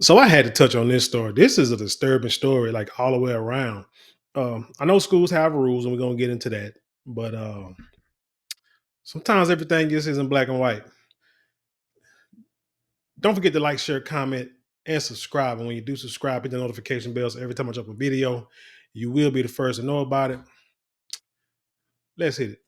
So I had to touch on this story. This is a disturbing story, like all the way around. I know schools have rules, and we're gonna get into that. But sometimes everything just isn't black and white. Don't forget to like, share, comment, and subscribe. And when you do subscribe, hit the notification bell so every time I drop a video, you will be the first to know about it. Let's hit it.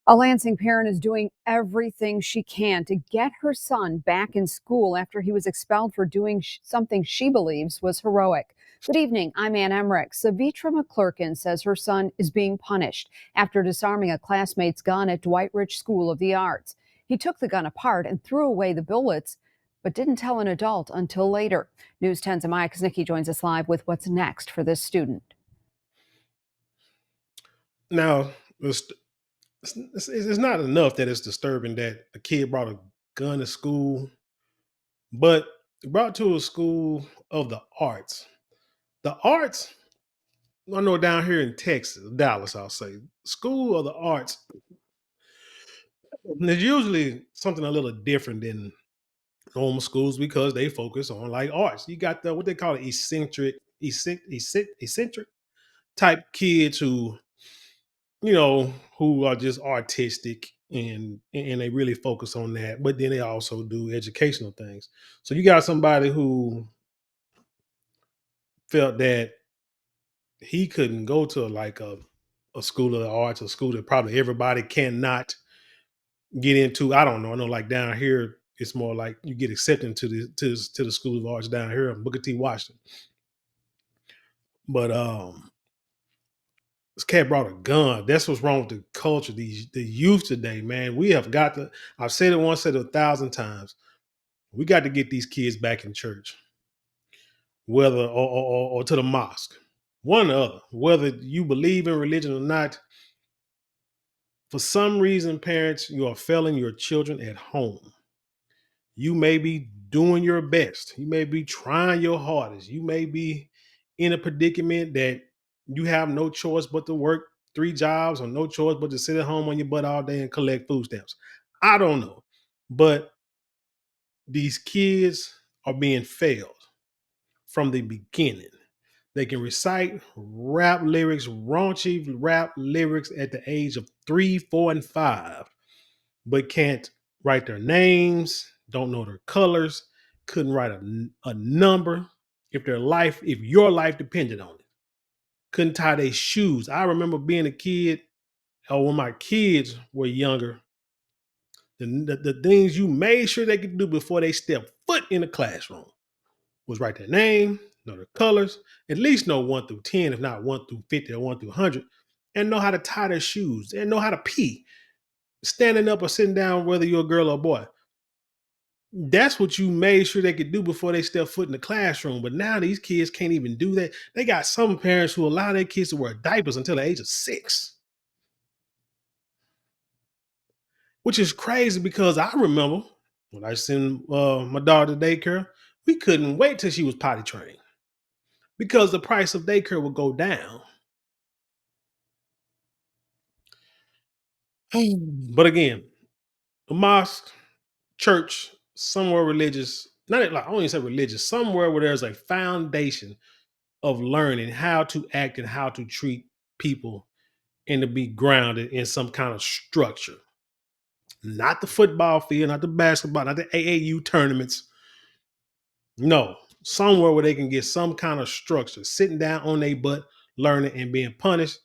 A Lansing parent is doing everything she can to get her son back in school after he was expelled for doing something she believes was heroic. Good evening. I'm Ann Emmerich. Savitra McClurkin says her son is being punished after disarming a classmate's gun at Dwight School of the Arts. He took the gun apart and threw away the bullets, but didn't tell an adult until later. News 10's Amaya Kaznicki joins us live with what's next for this student. Now, it's not enough that it's disturbing that a kid brought a gun to school, but brought to a school of the arts. The arts, I know down here in Texas, Dallas, I'll say, school of the arts is usually something a little different than normal schools because they focus on like arts. You got the what they call it eccentric type kids who are just artistic and they really focus on that, but then they also do educational things. So you got somebody who felt that he couldn't go to like a school of the arts, a school that probably everybody cannot get into. I don't know. I know like down here, it's more like you get accepted to the School of Arts down here in Booker T. Washington. But this cat brought a gun. That's what's wrong with the culture. The youth today, man. We have got to. I've said it once, said it 1,000 times. We got to get these kids back in church, whether or to the mosque, one or the other. Whether you believe in religion or not, for some reason, parents, you are failing your children at home. You may be doing your best. You may be trying your hardest. You may be in a predicament that you have no choice but to work 3 jobs or no choice but to sit at home on your butt all day and collect food stamps. I don't know. But these kids are being failed from the beginning. They can recite rap lyrics, raunchy rap lyrics at the age of 3, 4, and 5, but can't write their names, don't know their colors, couldn't write a number if your life depended on it. Couldn't tie their shoes. I remember being a kid, or when my kids were younger, the things you made sure they could do before they step foot in the classroom was write their name, know their colors, at least know 1 through 10, if not 1 through 50 or 1 through 100, and know how to tie their shoes and know how to pee, standing up or sitting down, whether you're a girl or a boy. That's what you made sure they could do before they step foot in the classroom. But now these kids can't even do that. They got some parents who allow their kids to wear diapers until the age of 6, which is crazy because I remember when I sent my daughter to daycare, we couldn't wait till she was potty trained because the price of daycare would go down. But again, a mosque, church, somewhere religious, not like I don't even say religious, somewhere where there's a foundation of learning how to act and how to treat people and to be grounded in some kind of structure. Not the football field, not the basketball, not the AAU tournaments. No, somewhere where they can get some kind of structure, sitting down on their butt, learning and being punished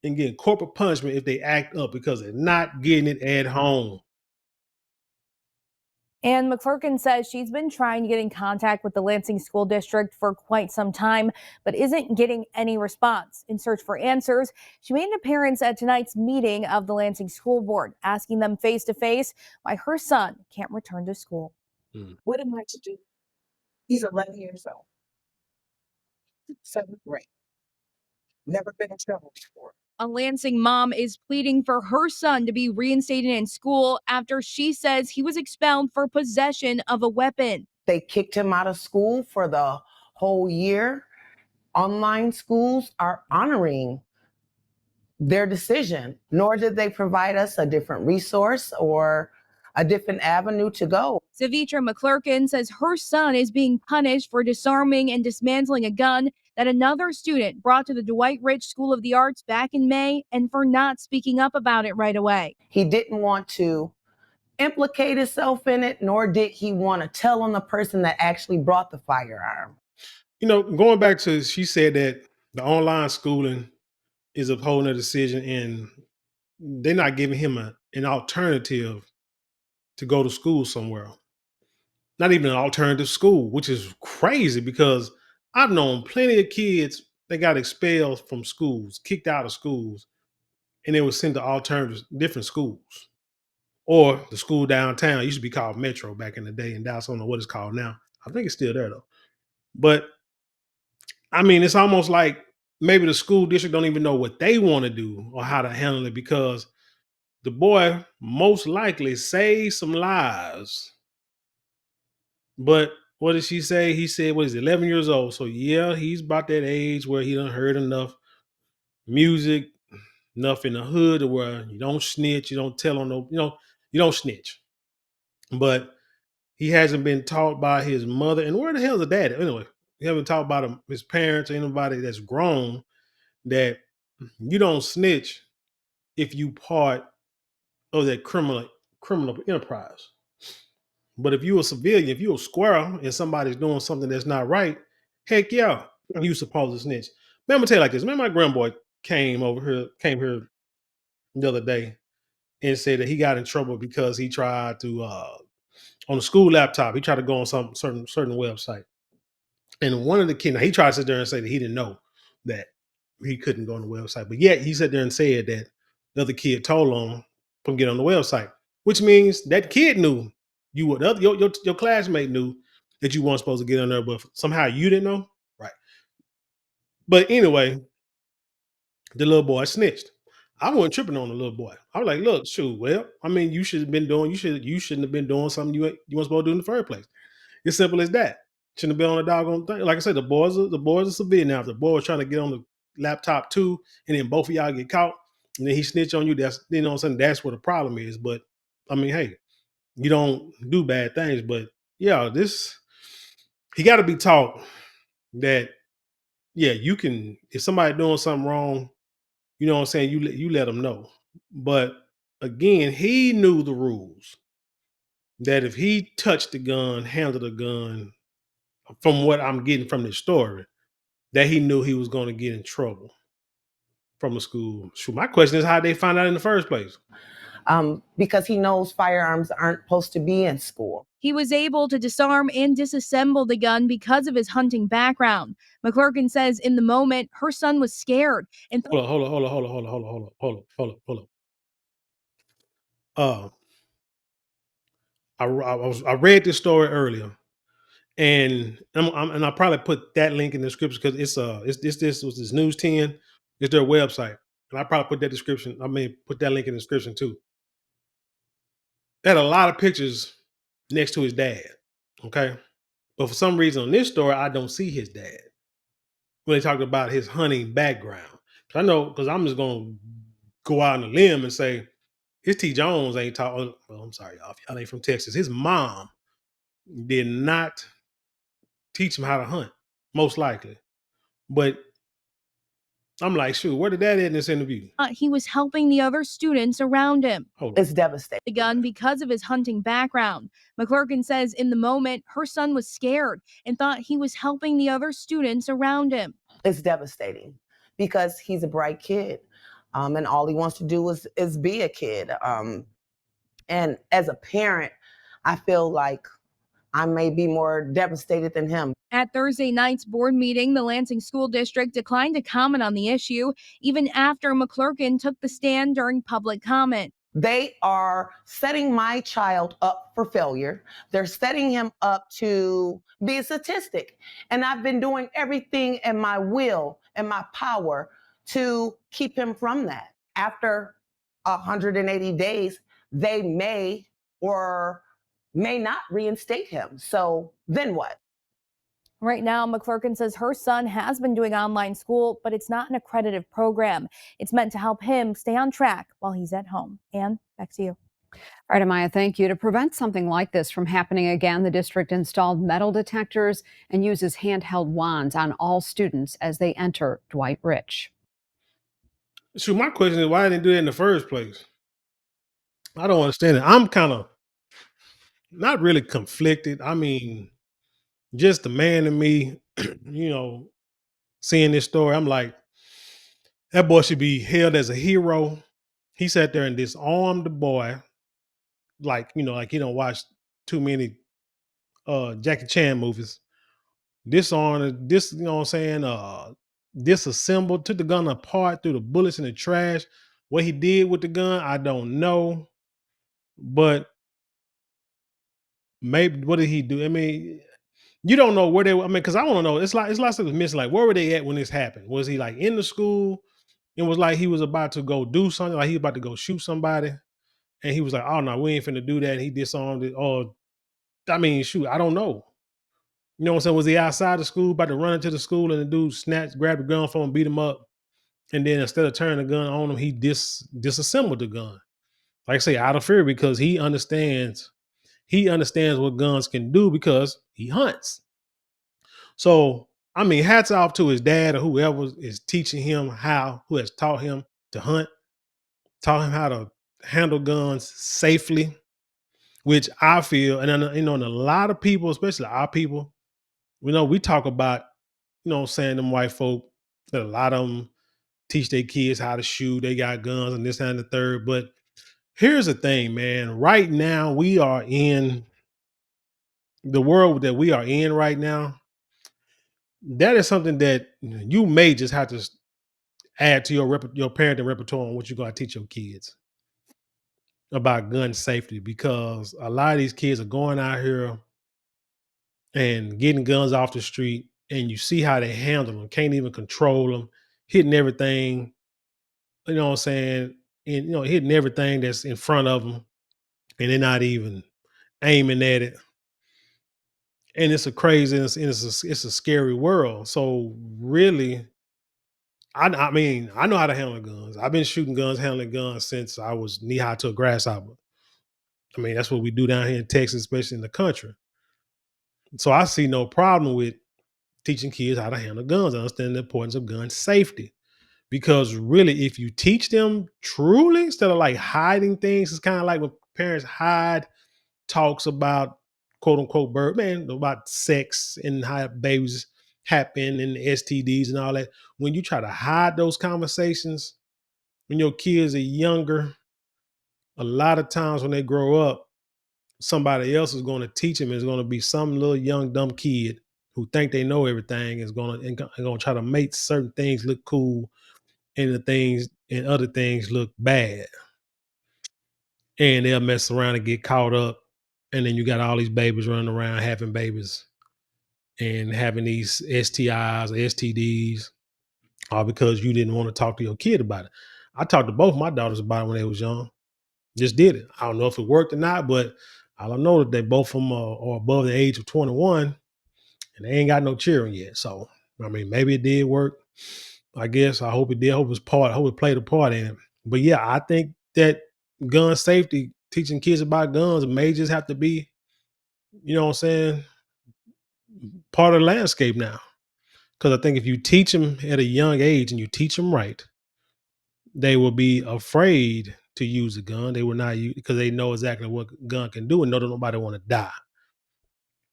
and getting corporal punishment if they act up because they're not getting it at home. And McClurkin says she's been trying to get in contact with the Lansing School District for quite some time, but isn't getting any response. In search for answers, she made an appearance at tonight's meeting of the Lansing School Board, asking them face to face why her son can't return to school. What am I to do? He's 11 years old. 7th grade. Never been in trouble before. A Lansing mom is pleading for her son to be reinstated in school after she says he was expelled for possession of a weapon. They kicked him out of school for the whole year. Online schools are honoring their decision, nor did they provide us a different resource or a different avenue to go. Savitra McClurkin says her son is being punished for disarming and dismantling a gun that another student brought to the Dwight School of the Arts back in May, and for not speaking up about it right away. He didn't want to implicate himself in it, nor did he want to tell on the person that actually brought the firearm. You know, going back to, she said that the online schooling is a whole nother decision, and they're not giving him an alternative to go to school somewhere. Not even an alternative school, which is crazy because I've known plenty of kids that got expelled from schools, kicked out of schools, and they were sent to alternative different schools. Or the school downtown used to be called Metro back in the day in Dallas. I don't know what it's called now. I think it's still there though. But I mean, it's almost like maybe the school district don't even know what they want to do or how to handle it, because the boy most likely saved some lives. But what did she say? He said, what is it, 11 years old? So yeah, he's about that age where he done heard enough music, enough in the hood to where you don't snitch, you don't tell on no, you don't snitch. But he hasn't been taught by his mother. And where the hell is the dad? Anyway, he haven't taught by his parents or anybody that's grown that you don't snitch if you part of that criminal enterprise. But if you a civilian, if you a squirrel and somebody's doing something that's not right, heck yeah, you supposed to snitch. Man, I'm gonna tell you like this. Man, my grandboy came here the other day and said that he got in trouble because he tried to on a school laptop, he tried to go on some certain website. And one of the kids, he tried to sit there and say that he didn't know that he couldn't go on the website. But yet he sat there and said that the other kid told him to get on the website, which means that kid knew you would, your classmate knew that you weren't supposed to get on there, but somehow you didn't know. Right. But anyway, the little boy snitched. I wasn't tripping on the little boy. I was like, look, shoot, well, I mean, you should have been doing, you shouldn't have been doing something you weren't supposed to do in the first place. It's simple as that. Shouldn't have been on the doggone thing. Like I said, the boys are severe now. If the boy was trying to get on the laptop too, and then both of y'all get caught, and then he snitch on you, that's, you know what I'm saying, that's where the problem is. But I mean, hey, you don't do bad things, but yeah, he got to be taught that, yeah, you can, if somebody doing something wrong, you know what I'm saying, you let them know. But again, he knew the rules that if he touched the gun, handled the gun, from what I'm getting from this story, that he knew he was going to get in trouble from the school. Shoot, my question is how they find out in the first place. Because he knows firearms aren't supposed to be in school. He was able to disarm and disassemble the gun because of his hunting background. McClurkin says in the moment, her son was scared and Hold on. I read this story earlier, and I'll probably put that link in the description because this was this News 10. It's their website, and I probably put that description. Put that link in the description too. They had a lot of pictures next to his dad. Okay, but for some reason on this story, I don't see his dad when they talked about his hunting background. I know, because I'm just gonna go out on a limb and say his T. Jones ain't taught. Well, I'm sorry, y'all. If y'all ain't from Texas, his mom did not teach him how to hunt, most likely. But I'm like, shoot, where did that at in this interview? he was helping the other students around him. It's devastating. The gun because of his hunting background. McClurkin says in the moment, her son was scared and thought he was helping the other students around him. It's devastating because he's a bright kid, and all he wants to do is be a kid. And as a parent, I feel like I may be more devastated than him. At Thursday night's board meeting, the Lansing School District declined to comment on the issue, even after McClurkin took the stand during public comment. They are setting my child up for failure. They're setting him up to be a statistic. And I've been doing everything in my will and my power to keep him from that. After 180 days, they may or may not reinstate him. So then what? Right now, McClurkin says her son has been doing online school, but it's not an accredited program. It's meant to help him stay on track while he's at home. Ann, back to you. All right, Amaya, thank you. To prevent something like this from happening again, the district installed metal detectors and uses handheld wands on all students as they enter Dwight Rich. So my question is, why didn't they do that in the first place? I don't understand it. I'm kind of not really conflicted. I mean, just the man in me, you know, seeing this story, I'm like, that boy should be hailed as a hero. He sat there and disarmed the boy, like, like he don't watch too many Jackie Chan movies. Disarmed, you know what I'm saying? Disassembled, took the gun apart, threw the bullets in the trash. What he did with the gun, I don't know. But maybe what did he do? I mean, you don't know where they were. I mean, because I want to know. It's like something missing. Like, where were they at when this happened? Was he like in the school? It was like he was about to go do something, like he was about to go shoot somebody, and he was like, "Oh no, we ain't finna do that." And he disarmed it. Or I mean, shoot, I don't know. You know what I'm saying? Was he outside the school, about to run into the school, and the dude grabbed the gun from him, beat him up, and then instead of turning the gun on him, he disassembled the gun. Like I say, out of fear, because he understands. He understands what guns can do because he hunts. So, I mean, hats off to his dad or whoever is teaching him who has taught him to hunt, taught him how to handle guns safely, which I feel, and and a lot of people, especially our people, we talk about, saying them white folk, that a lot of them teach their kids how to shoot, they got guns and this and the third. But here's the thing, man. Right now, we are in the world that we are in right now. That is something that you may just have to add to your parenting repertoire on what you're going to teach your kids about gun safety, because a lot of these kids are going out here and getting guns off the street, and you see how they handle them, can't even control them, hitting everything, you know what I'm saying, and hitting everything that's in front of them, and they're not even aiming at it. And it's a crazy, it's a scary world. So really, I mean, I know how to handle guns. I've been shooting guns, handling guns since I was knee high to a grasshopper. I mean, that's what we do down here in Texas, especially in the country. So I see no problem with teaching kids how to handle guns, understand the importance of gun safety. Because really, if you teach them truly, instead of like hiding things, it's kind of like when parents hide talks about quote unquote bird, man, about sex and how babies happen and STDs and all that. When you try to hide those conversations when your kids are younger, a lot of times when they grow up, somebody else is going to teach them. It's going to be some little young dumb kid who think they know everything is going to try to make certain things look cool and the things and other things look bad, and they'll mess around and get caught up, and then you got all these babies running around having babies and having these STIs or STDs, all because you didn't want to talk to your kid about it. I talked to both my daughters about it when they was young. Just did it. I don't know if it worked or not, but I don't know that they both of them are above the age of 21 and they ain't got no children yet. So, I mean, maybe it did work. I guess. I hope it did. I hope it played a part in it. But yeah, I think that gun safety, teaching kids about guns may just have to be, you know what I'm saying, part of the landscape now. Because I think if you teach them at a young age and you teach them right, they will be afraid to use a gun. They will not use because they know exactly what gun can do and know that nobody want to die.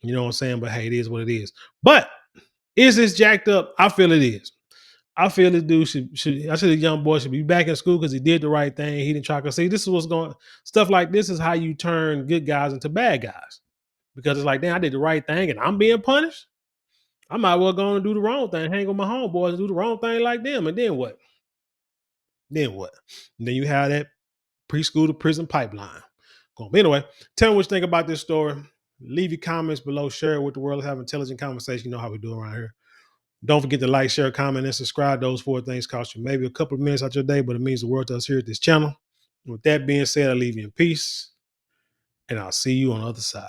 You know what I'm saying? But hey, it is what it is. But is this jacked up? I feel it is. I feel this dude should I said the young boy should be back in school because he did the right thing. He didn't try to see this is what's going stuff like this is how you turn good guys into bad guys. Because it's like, damn, I did the right thing and I'm being punished. I might well go and do the wrong thing, hang with my homeboys and do the wrong thing like them. And then what? Then what? And then you have that preschool to prison pipeline. But anyway, tell me what you think about this story. Leave your comments below. Share it with the world. Have intelligent conversation. You know how we do around here. Don't forget to like, share, comment, and subscribe. Those four things cost you maybe a couple of minutes out your day, but it means the world to us here at this channel. With that being said, I leave you in peace, and I'll see you on the other side.